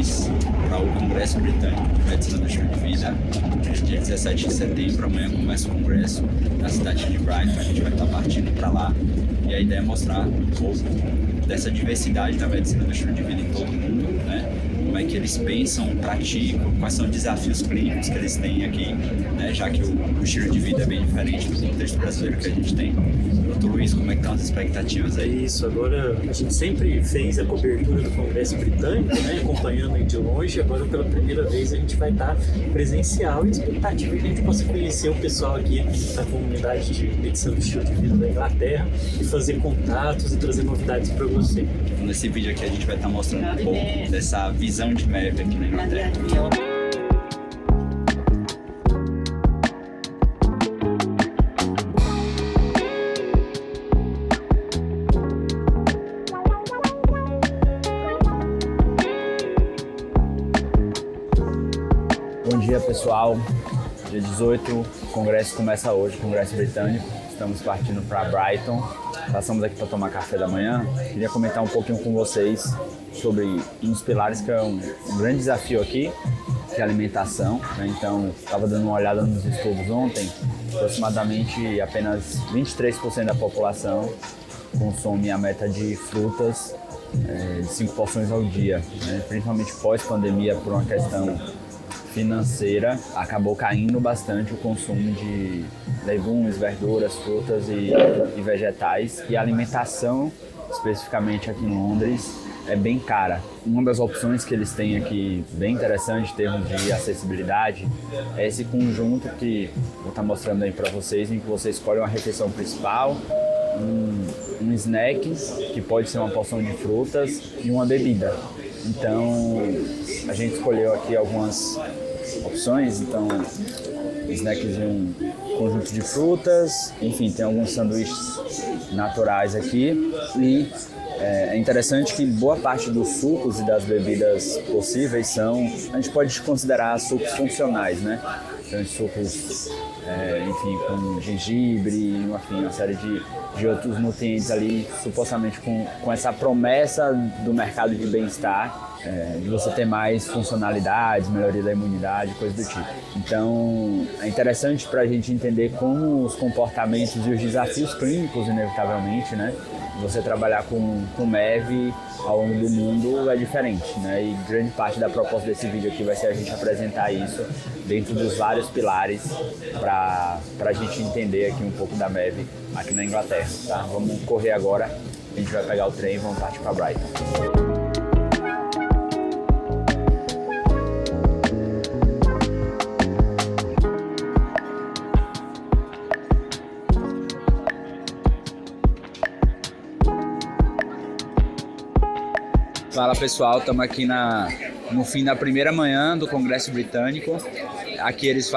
Lewis para o Congresso Britânico de Medicina do Estilo de Vida. Dia 17 de setembro, amanhã começa o congresso na cidade de Brighton. A gente vai estar partindo para lá e a ideia é mostrar um pouco dessa diversidade da medicina do estilo de vida em todo o mundo, né? Como é que eles pensam, praticam, quais são os desafios clínicos que eles têm aqui, né? Já que o estilo de vida é bem diferente do contexto brasileiro que a gente tem. Doutor Luiz, como é que estão as expectativas aí? Isso, agora a gente sempre fez a cobertura do Congresso Britânico, né, acompanhando aí de longe. Agora pela primeira vez a gente vai estar presencial e a expectativa é que a gente possa conhecer o pessoal aqui da comunidade de medicina do estilo de vida da Inglaterra e fazer contatos e trazer novidades para você. Nesse vídeo aqui a gente vai estar mostrando um pouco dessa visão de MEV aqui na Inglaterra. Bom dia, pessoal. Dia 18, o congresso começa hoje, o Congresso Britânico. Estamos partindo para Brighton. Passamos aqui para tomar café da manhã. Queria comentar um pouquinho com vocês sobre um dos pilares que é um grande desafio aqui, que é a alimentação, né? Então, estava dando uma olhada nos estudos ontem. Aproximadamente apenas 23% da população consome a meta de frutas de 5 porções ao dia, né? Principalmente pós-pandemia, por uma questão financeira, acabou caindo bastante o consumo de legumes, verduras, frutas e vegetais, e a alimentação, especificamente aqui em Londres, é bem cara. Uma das opções que eles têm aqui, bem interessante em termos de acessibilidade, é esse conjunto que vou estar mostrando aí para vocês, em que você escolhe uma refeição principal, um snack, que pode ser uma porção de frutas, e uma bebida. Então, a gente escolheu aqui algumas opções, então snacks e um conjunto de frutas, enfim, tem alguns sanduíches naturais aqui e é interessante que boa parte dos sucos e das bebidas possíveis a gente pode considerar sucos funcionais, né? Então, sucos, enfim, com gengibre, enfim, uma série de outros nutrientes ali, supostamente com essa promessa do mercado de bem-estar, de você ter mais funcionalidades, melhoria da imunidade, coisa do tipo. Então, é interessante para a gente entender como os comportamentos e os desafios clínicos, inevitavelmente, né? Você trabalhar com MEV ao longo do mundo é diferente, né? E grande parte da proposta desse vídeo aqui vai ser a gente apresentar isso dentro dos vários pilares para a gente entender aqui um pouco da MEV aqui na Inglaterra, tá? Vamos correr agora, a gente vai pegar o trem e vamos partir para Brighton. Fala pessoal, estamos aqui no fim da primeira manhã do Congresso Britânico. Aqui eles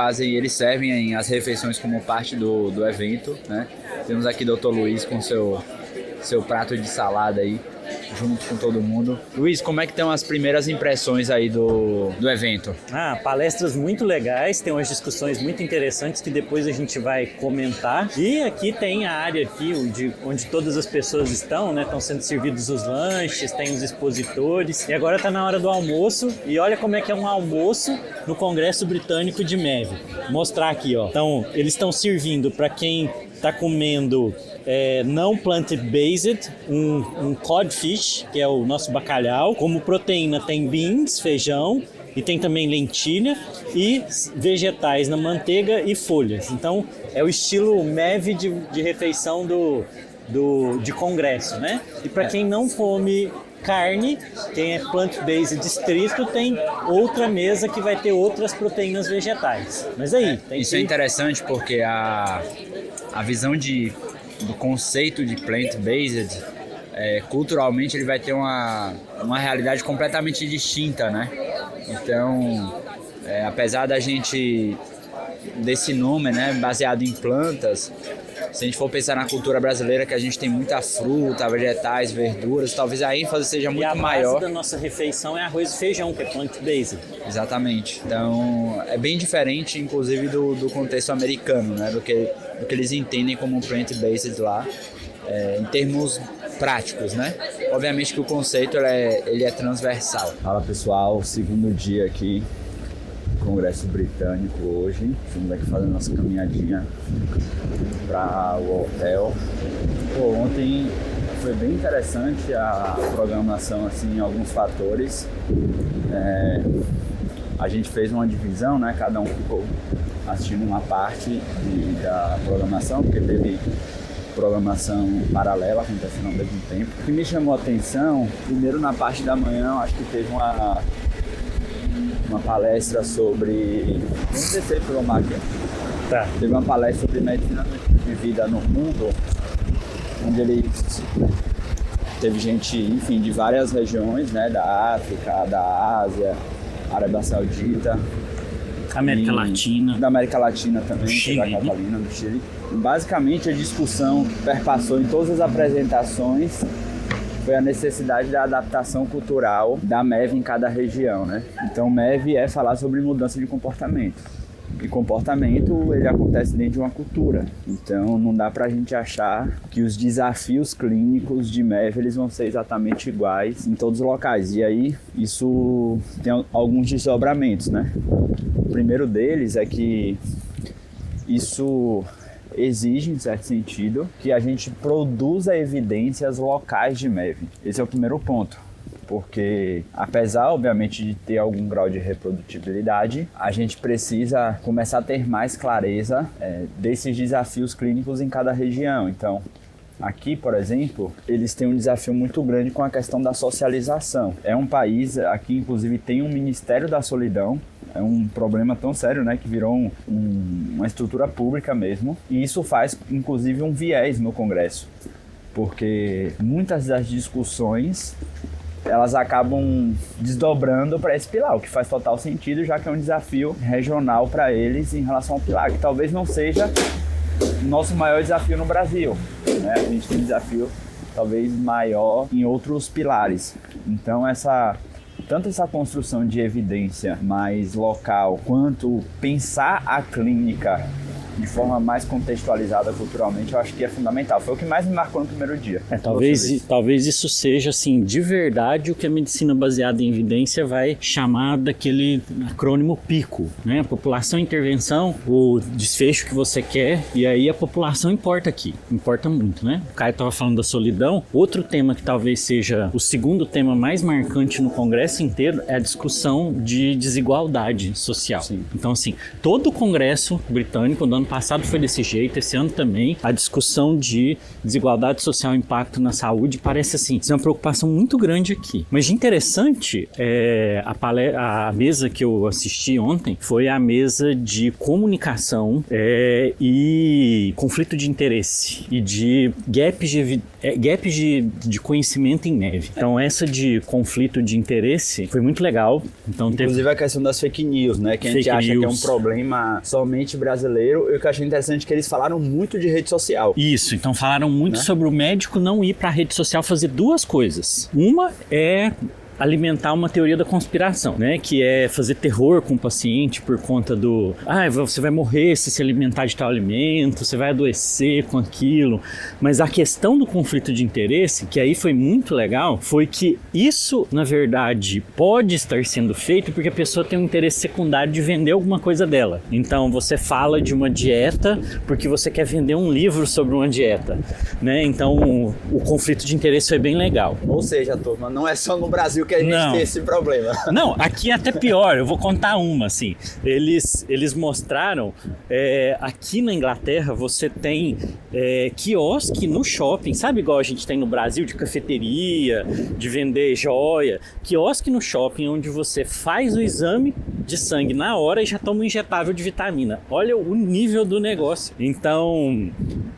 servem as refeições como parte do evento, né? Temos aqui o Dr. Luiz com seu prato de salada aí, junto com todo mundo. Luiz, como é que estão as primeiras impressões aí do evento? Palestras muito legais, tem umas discussões muito interessantes que depois a gente vai comentar. E aqui tem a área aqui onde todas as pessoas estão, né? Estão sendo servidos os lanches, tem os expositores. E agora está na hora do almoço. E olha como é que é um almoço no Congresso Britânico de MEV. Vou mostrar aqui, ó. Então, eles estão servindo para quem está comendo não plant-based, um codfish, que é o nosso bacalhau. Como proteína tem beans, feijão, e tem também lentilha e vegetais na manteiga e folhas. Então é o estilo MEV de refeição de congresso, né? E para quem não come carne, quem é plant-based distrito, tem outra mesa que vai ter outras proteínas vegetais. Mas aí... Isso é interessante porque a visão do conceito de plant-based, culturalmente ele vai ter uma realidade completamente distinta, né? Então, apesar desse nome, né, baseado em plantas, se a gente for pensar na cultura brasileira, que a gente tem muita fruta, vegetais, verduras, talvez a ênfase seja muito maior. E a base da nossa refeição é arroz e feijão, que é plant-based. Exatamente. Então, é bem diferente, inclusive, do contexto americano, né, do que eles entendem como plant-based lá, em termos práticos, né? Obviamente que o conceito ele é transversal. Fala pessoal, segundo dia aqui, Congresso Britânico hoje. Estamos aqui fazendo nossa caminhadinha para o hotel. Ontem foi bem interessante a programação, assim, em alguns fatores. A gente fez uma divisão, né? Cada um ficou assistindo uma parte da programação, porque teve programação paralela acontecendo ao mesmo tempo. O que me chamou a atenção, primeiro na parte da manhã, acho que teve uma palestra sobre... Não sei se foi uma máquina. Tá. Teve uma palestra sobre medicina de vida no mundo, onde eles... Teve gente, enfim, de várias regiões, né? Da África, da Ásia, Arábia Saudita. América Latina. Da América Latina também, Chile, da Catalina, do Chile. Basicamente, a discussão perpassou em todas as apresentações foi a necessidade da adaptação cultural da MEV em cada região, né? Então, MEV é falar sobre mudança de comportamento. E comportamento, ele acontece dentro de uma cultura. Então, não dá pra gente achar que os desafios clínicos de MEV, eles vão ser exatamente iguais em todos os locais. E aí, isso tem alguns desdobramentos, né? O primeiro deles é que isso exige, em certo sentido, que a gente produza evidências locais de MEV. Esse é o primeiro ponto. Porque, apesar, obviamente, de ter algum grau de reprodutibilidade, a gente precisa começar a ter mais clareza desses desafios clínicos em cada região. Então, aqui, por exemplo, eles têm um desafio muito grande com a questão da socialização. É um país, aqui inclusive tem um Ministério da Solidão, é um problema tão sério, né, que virou uma estrutura pública mesmo. E isso faz, inclusive, um viés no Congresso, porque muitas das discussões elas acabam desdobrando para esse pilar, o que faz total sentido, já que é um desafio regional para eles em relação ao pilar, que talvez não seja o nosso maior desafio no Brasil, né? A gente tem um desafio talvez maior em outros pilares. Então tanto essa construção de evidência mais local, quanto pensar a clínica de forma mais contextualizada culturalmente, eu acho que é fundamental. Foi o que mais me marcou no primeiro dia. Talvez isso seja, assim, de verdade o que a medicina baseada em evidência vai chamar daquele acrônimo PICO, né? População, intervenção, o desfecho que você quer, e aí a população importa aqui. Importa muito, né? O Caio estava falando da solidão. Outro tema que talvez seja o segundo tema mais marcante no Congresso inteiro é a discussão de desigualdade social. Sim. Então, assim, todo o Congresso britânico, no ano passado foi desse jeito, esse ano também, a discussão de desigualdade social e impacto na saúde parece, assim, ser uma preocupação muito grande aqui. Mas de interessante, a mesa que eu assisti ontem foi a mesa de comunicação e conflito de interesse e de gaps de conhecimento em MEV. Então, essa de conflito de interesse foi muito legal. Então, inclusive a questão das fake news, né? Que a gente acha que é um problema somente brasileiro. E o que eu achei interessante é que eles falaram muito de rede social. Isso, então falaram muito, né, sobre o médico não ir para a rede social fazer duas coisas. Uma é alimentar uma teoria da conspiração, né? Que é fazer terror com o paciente por conta do... você vai morrer se se alimentar de tal alimento, você vai adoecer com aquilo. Mas a questão do conflito de interesse, que aí foi muito legal, foi que isso, na verdade, pode estar sendo feito porque a pessoa tem um interesse secundário de vender alguma coisa dela. Então, você fala de uma dieta porque você quer vender um livro sobre uma dieta, né? Então, o conflito de interesse foi bem legal. Ou seja, turma, não é só no Brasil que a gente tem esse problema. Não, aqui é até pior. Eu vou contar uma, assim. Eles mostraram, aqui na Inglaterra, você tem quiosque no shopping, sabe igual a gente tem no Brasil, de cafeteria, de vender joia? Quiosque no shopping, onde você faz o exame de sangue na hora e já toma um injetável de vitamina. Olha o nível do negócio. Então,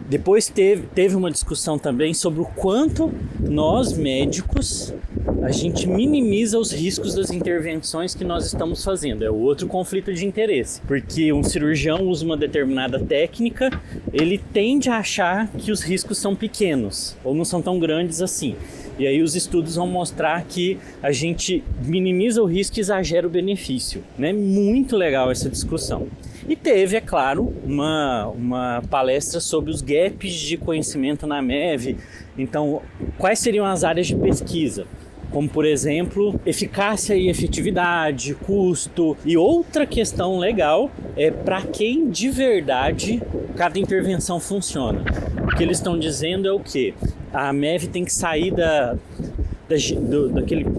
depois teve uma discussão também sobre o quanto nós, médicos, a gente minimiza os riscos das intervenções que nós estamos fazendo. É o outro conflito de interesse. Porque um cirurgião usa uma determinada técnica, ele tende a achar que os riscos são pequenos, ou não são tão grandes assim. E aí os estudos vão mostrar que a gente minimiza o risco e exagera o benefício, né? Muito legal essa discussão. E teve, é claro, uma palestra sobre os gaps de conhecimento na MEV. Então, quais seriam as áreas de pesquisa? Como, por exemplo, eficácia e efetividade, custo. E outra questão legal é para quem de verdade cada intervenção funciona. O que eles estão dizendo é o quê? A MEV tem que sair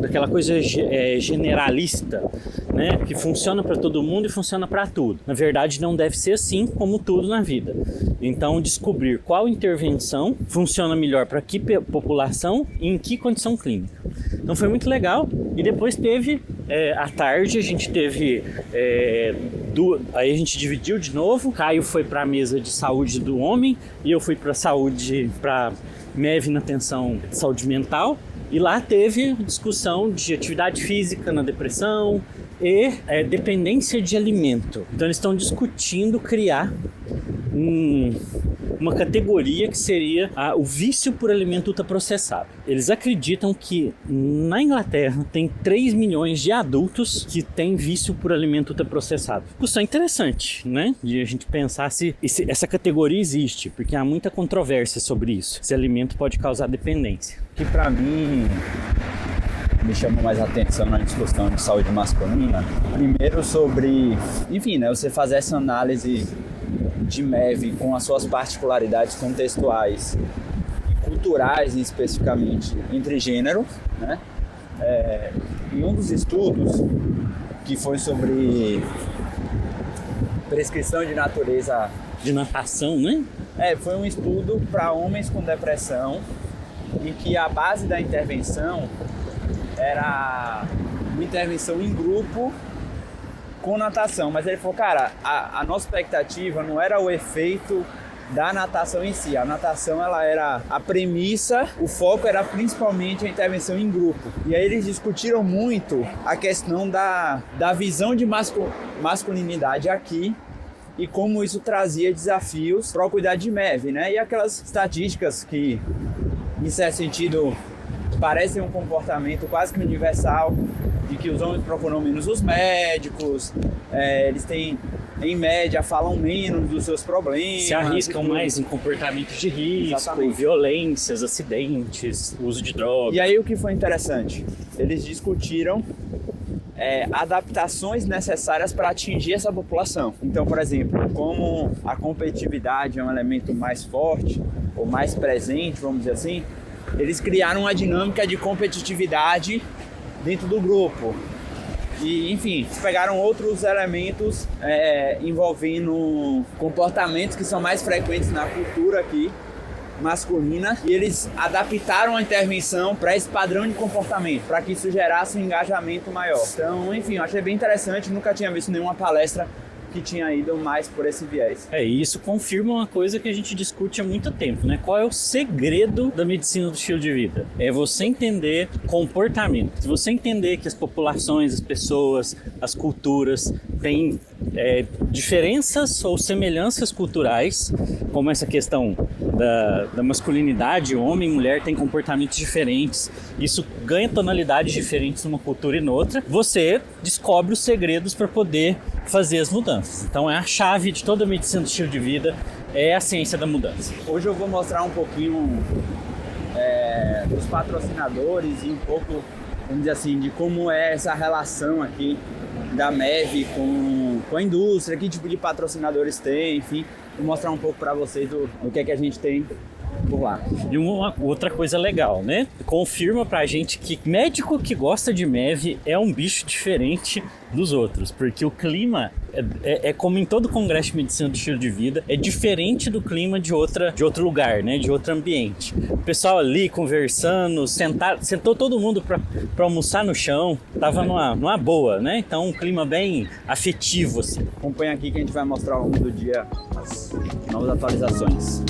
daquela coisa generalista, né? Que funciona para todo mundo e funciona para tudo. Na verdade, não deve ser assim como tudo na vida. Então, descobrir qual intervenção funciona melhor para que população e em que condição clínica. Então, foi muito legal. E depois teve, à tarde, a gente teve... aí a gente dividiu de novo. Caio foi para a mesa de saúde do homem e eu fui para MEV na atenção de saúde mental. E lá teve discussão de atividade física na depressão e dependência de alimento. Então eles estão discutindo criar uma categoria que seria o vício por alimento ultraprocessado. Eles acreditam que na Inglaterra tem 3 milhões de adultos que têm vício por alimento ultraprocessado. Isso é interessante, né? De a gente pensar se essa categoria existe, porque há muita controvérsia sobre isso. Esse alimento pode causar dependência. Que para mim me chamou mais atenção na discussão de saúde masculina. Primeiro sobre, enfim, né, você fazer essa análise de MEV com as suas particularidades contextuais e culturais, especificamente, entre gênero, né? Em um dos estudos que foi sobre prescrição de natureza... De natação, né? Foi um estudo para homens com depressão em que a base da intervenção era uma intervenção em grupo com natação, mas ele falou, cara, a nossa expectativa não era o efeito da natação em si. A natação, ela era a premissa, o foco era principalmente a intervenção em grupo. E aí eles discutiram muito a questão da visão de masculinidade aqui e como isso trazia desafios para o cuidado de MEV, né? E aquelas estatísticas que, em certo sentido, parecem um comportamento quase que universal, de que os homens procuram menos os médicos, eles têm, em média, falam menos dos seus problemas. Se arriscam mais em comportamentos de risco, exatamente, violências, acidentes, uso de drogas. E aí o que foi interessante? Eles discutiram adaptações necessárias para atingir essa população. Então, por exemplo, como a competitividade é um elemento mais forte, ou mais presente, vamos dizer assim, eles criaram uma dinâmica de competitividade dentro do grupo. E, enfim, pegaram outros elementos envolvendo comportamentos que são mais frequentes na cultura aqui, masculina, e eles adaptaram a intervenção para esse padrão de comportamento, para que isso gerasse um engajamento maior. Então, enfim, eu achei bem interessante, nunca tinha visto nenhuma palestra que tinha ido mais por esse viés. E isso confirma uma coisa que a gente discute há muito tempo, né? Qual é o segredo da medicina do estilo de vida? É você entender comportamento. Se você entender que as populações, as pessoas, as culturas têm diferenças ou semelhanças culturais, como essa questão da masculinidade, homem e mulher têm comportamentos diferentes, isso ganha tonalidades diferentes numa cultura e noutra, você descobre os segredos para poder fazer as mudanças. Então é a chave de toda a medicina do estilo de vida, é a ciência da mudança. Hoje eu vou mostrar um pouquinho dos patrocinadores e um pouco, vamos dizer assim, de como é essa relação aqui da MEV com a indústria, que tipo de patrocinadores tem, enfim, vou mostrar um pouco para vocês do que é que a gente tem por lá. E uma outra coisa legal, né? Confirma pra gente que médico que gosta de MEV é um bicho diferente dos outros, porque o clima é como em todo congresso de medicina do estilo de vida, é diferente do clima de outro lugar, né? De outro ambiente. O pessoal ali conversando, sentou todo mundo pra almoçar no chão, tava numa boa, né? Então um clima bem afetivo, assim. Acompanha aqui que a gente vai mostrar ao longo do dia as novas atualizações.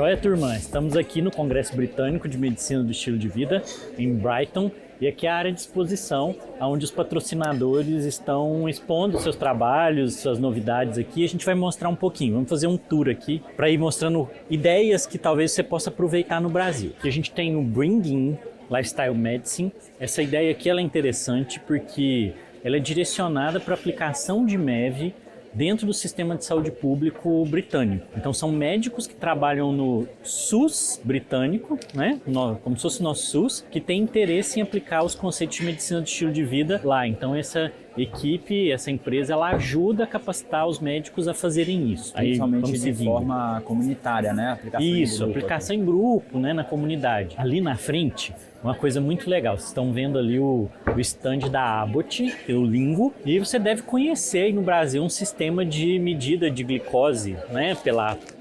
Joia, turma? Estamos aqui no Congresso Britânico de Medicina do Estilo de Vida, em Brighton, e aqui é a área de exposição, onde os patrocinadores estão expondo seus trabalhos, suas novidades aqui. A gente vai mostrar um pouquinho, vamos fazer um tour aqui para ir mostrando ideias que talvez você possa aproveitar no Brasil. Aqui a gente tem o Bring In Lifestyle Medicine. Essa ideia aqui ela é interessante porque ela é direcionada para aplicação de MEV dentro do sistema de saúde público britânico. Então são médicos que trabalham no SUS britânico, né? Como se fosse o nosso SUS, que tem interesse em aplicar os conceitos de medicina do estilo de vida lá. Então essa equipe, essa empresa, ela ajuda a capacitar os médicos a fazerem isso. Principalmente de forma comunitária, né? Aplicação em grupo, né? Na comunidade. Ali na frente, uma coisa muito legal, vocês estão vendo ali o stand da Abbott, o Lingo, e você deve conhecer aí no Brasil um sistema de medida de glicose, né,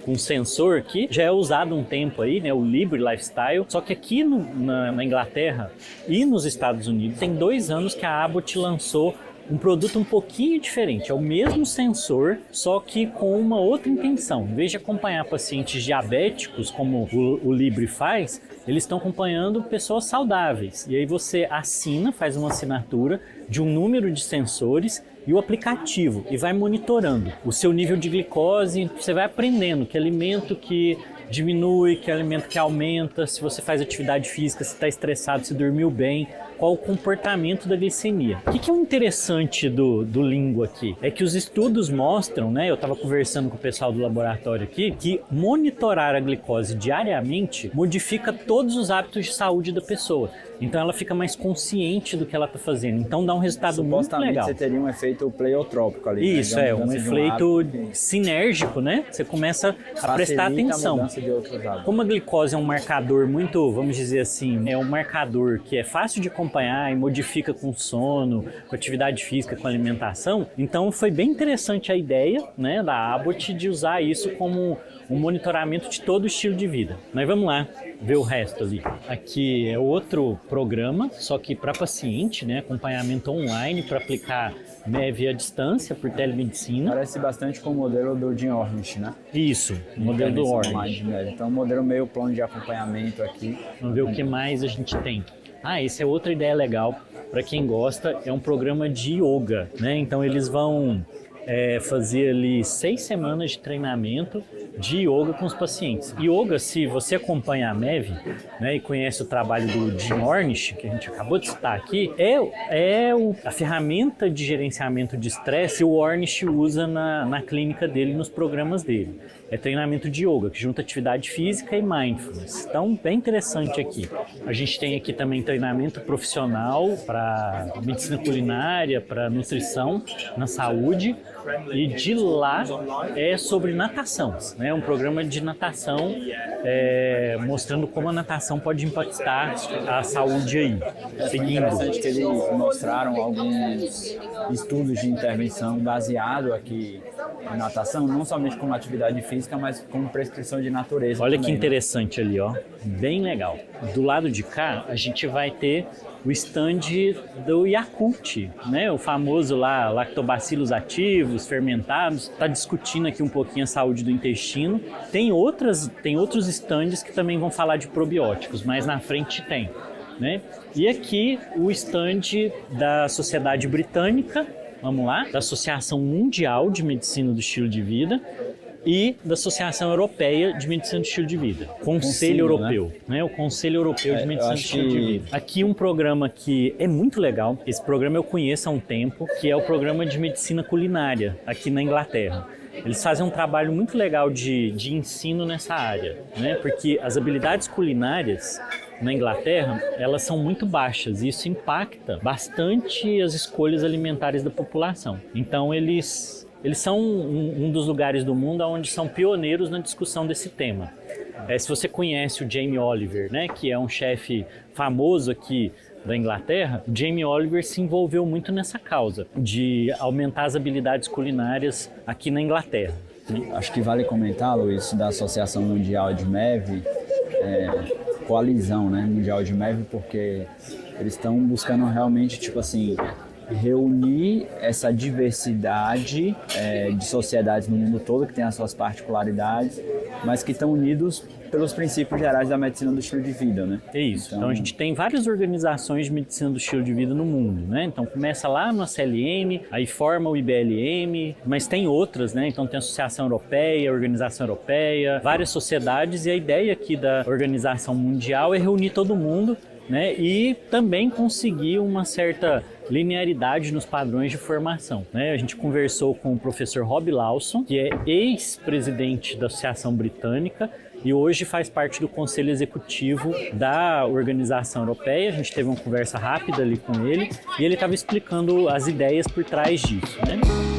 com sensor que já é usado um tempo aí, né, o Libre Lifestyle, só que aqui na Inglaterra e nos Estados Unidos tem 2 anos que a Abbott lançou um produto um pouquinho diferente, é o mesmo sensor, só que com uma outra intenção. Em vez de acompanhar pacientes diabéticos, como o Libre faz, eles estão acompanhando pessoas saudáveis. E aí você faz uma assinatura de um número de sensores e o aplicativo, e vai monitorando o seu nível de glicose. Você vai aprendendo que alimento que diminui, que alimento que aumenta, se você faz atividade física, se está estressado, se dormiu bem, qual o comportamento da glicemia. O que é o interessante do Lingo aqui? É que os estudos mostram, né, eu estava conversando com o pessoal do laboratório aqui, que monitorar a glicose diariamente modifica todos os hábitos de saúde da pessoa. Então ela fica mais consciente do que ela está fazendo. Então dá um resultado muito legal. Você teria um efeito pleiotrópico ali. Isso, né? Um efeito sinérgico, né? Você começa a prestar atenção. Como a glicose é um marcador muito, vamos dizer assim, é um marcador que é fácil de acompanhar e modifica com sono, com atividade física, com alimentação. Então foi bem interessante a ideia, né, da Abbott de usar isso como um monitoramento de todo o estilo de vida. Mas vamos lá ver o resto ali. Aqui é outro programa, só que para paciente, né, acompanhamento online para aplicar MEV à distância por telemedicina. Parece bastante com o modelo do Jim Ornish, né? Isso, o modelo do Ornish. Então, um modelo meio plano de acompanhamento aqui. Vamos ver o que mais a gente tem. Essa é outra ideia legal para quem gosta, é um programa de yoga, né? Então eles vão fazer ali 6 semanas de treinamento de yoga com os pacientes. Yoga, se você acompanha a MEV, né, e conhece o trabalho do Jim Ornish, que a gente acabou de citar aqui, a ferramenta de gerenciamento de estresse que o Ornish usa na clínica dele, nos programas dele. É treinamento de yoga, que junta atividade física e mindfulness. Então, bem interessante aqui. A gente tem aqui também treinamento profissional para medicina culinária, para nutrição na saúde. E de lá é sobre natação, né? Um programa de natação mostrando como a natação pode impactar a saúde aí. É interessante que eles mostraram alguns estudos de intervenção baseado aqui em natação, não somente como atividade física, mas como prescrição de natureza. Olha também, que interessante, né? Ali, ó, bem legal. Do lado de cá, a gente vai ter o stand do Yakult, né? O famoso lá, lactobacillus ativos, fermentados. Está discutindo aqui um pouquinho a saúde do intestino. Tem outros stands que também vão falar de probióticos, mas na frente tem, né? E aqui o stand da Sociedade Britânica, vamos lá, da Associação Mundial de Medicina do Estilo de Vida e da Associação Europeia de Medicina do Estilo de Vida. Conselho Europeu, né? O Conselho Europeu de Medicina do Estilo de Vida. Aqui um programa que é muito legal, esse programa eu conheço há um tempo, que é o programa de medicina culinária aqui na Inglaterra. Eles fazem um trabalho muito legal de ensino nessa área, né? Porque as habilidades culinárias na Inglaterra, elas são muito baixas e isso impacta bastante as escolhas alimentares da população. Então eles são um dos lugares do mundo onde são pioneiros na discussão desse tema. Se você conhece o Jamie Oliver, né, que é um chefe famoso aqui da Inglaterra, o Jamie Oliver se envolveu muito nessa causa de aumentar as habilidades culinárias aqui na Inglaterra. Acho que vale comentar, Luiz, da Associação Mundial de MEV, coalizão, né, mundial de MEV, porque eles estão buscando realmente, tipo assim, reunir essa diversidade de sociedades no mundo todo, que tem as suas particularidades, mas que estão unidos pelos princípios gerais da medicina do estilo de vida, né? É isso. Então a gente tem várias organizações de medicina do estilo de vida no mundo, né? Então começa lá no ACLM, aí forma o IBLM, mas tem outras, né? Então tem a Associação Europeia, a Organização Europeia, várias sociedades, e a ideia aqui da Organização Mundial é reunir todo mundo, né? E também conseguir uma certa linearidade nos padrões de formação, né? A gente conversou com o professor Rob Lawson, que é ex-presidente da Associação Britânica e hoje faz parte do Conselho Executivo da Organização Europeia. A gente teve uma conversa rápida ali com ele e ele estava explicando as ideias por trás disso, né?